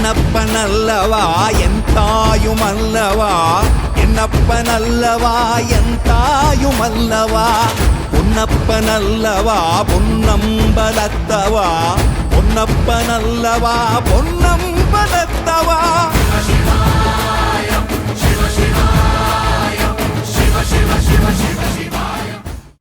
என்னப்பனல்லவா N தாயுமல்லவா, என்னப்பனல்லவா N தாயுமல்லவா, பொன்னப்பனல்லவா பொன்னம்பலத்தவா, பொன்னப்பனல்லவா பொன்னம்பலத்தவா. Shiva Shiva Shiva Shiva Shiva Shiva Shiva Shiva